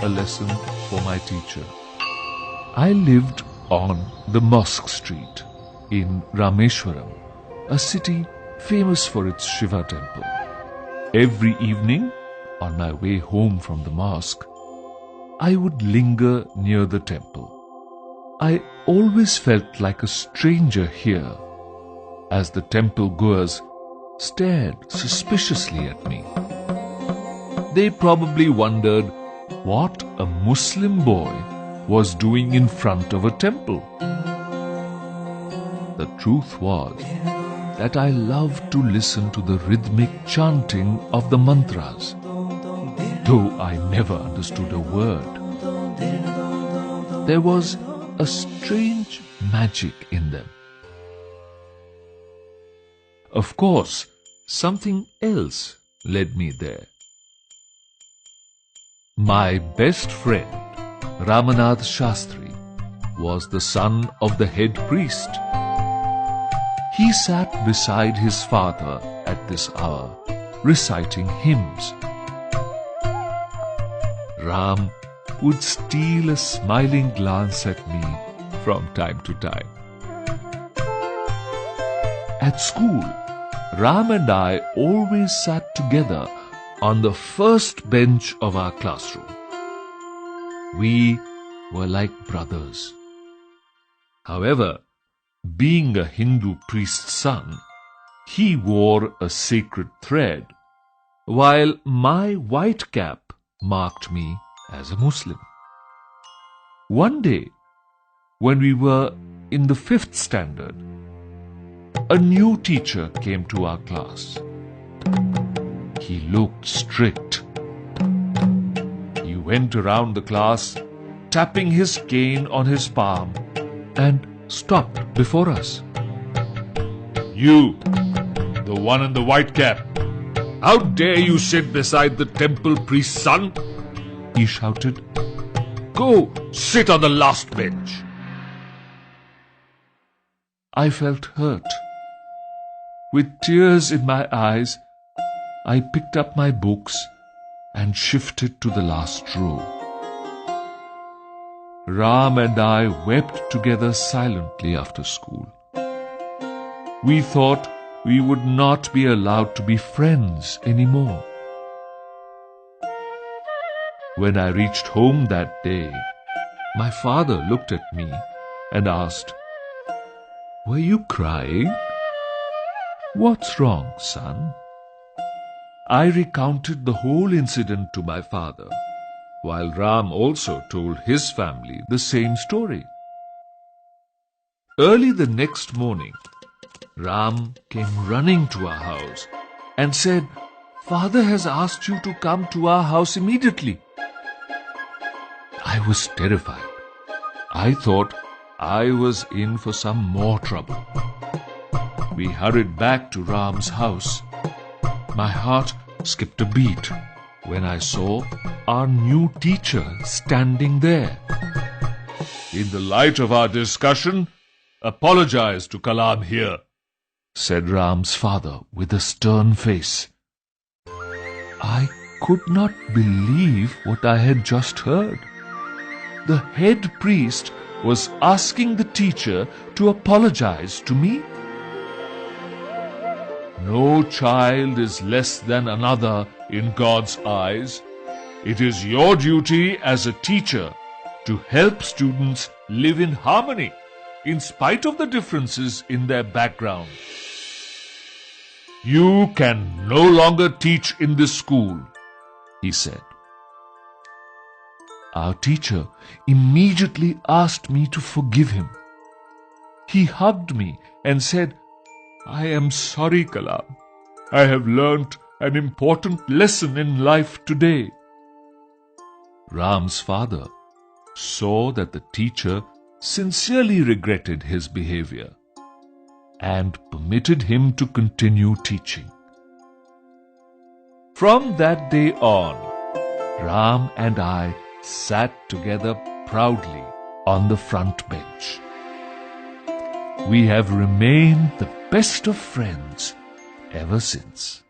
a lesson for my teacher. I lived on the Mosque Street in Rameshwaram, a city famous for its Shiva temple. Every evening, on my way home from the mosque, I would linger near the temple. I always felt like a stranger here, as the temple goers stared suspiciously at me. They probably wondered what a Muslim boy was doing in front of a temple. The truth was that I loved to listen to the rhythmic chanting of the mantras, though I never understood a word. There was a strange magic in them. Of course, something else led me there. My best friend, Ramanath Shastri, was the son of the head priest. He sat beside his father at this hour, reciting hymns. Ram would steal a smiling glance at me from time to time. At school, Ram and I always sat together on the first bench of our classroom. We were like brothers. However, being a Hindu priest's son, he wore a sacred thread, while my white cap marked me as a Muslim. One day, when we were in the 5th standard, a new teacher came to our class. He looked strict. He went around the class, tapping his cane on his palm, and stopped before us. "You, the one in the white cap, how dare you sit beside the temple priest's son?" he shouted. "Go sit on the last bench." I felt hurt. With tears in my eyes, I picked up my books and shifted to the last row. Ram and I wept together silently after school. We thought we would not be allowed to be friends anymore. When I reached home that day, my father looked at me and asked, "Were you crying? What's wrong, son?" I recounted the whole incident to my father, while Ram also told his family the same story. Early the next morning, Ram came running to our house and said, "Father has asked you to come to our house immediately." I was terrified. I thought I was in for some more trouble. We hurried back to Ram's house. My heart skipped a beat when I saw our new teacher standing there. "In the light of our discussion, apologize to Kalam here," said Ram's father with a stern face. I could not believe what I had just heard. The head priest was asking the teacher to apologize to me. No child is less than another in God's eyes. It is your duty as a teacher to help students live in harmony, in spite of the differences in their background. "You can no longer teach in this school," he said. Our teacher immediately asked me to forgive him. He hugged me and said, "I am sorry, Kalam. I have learnt an important lesson in life today." Ram's father saw that the teacher sincerely regretted his behavior and permitted him to continue teaching. From that day on, Ram and I sat together proudly on the front bench. We have remained the best of friends ever since.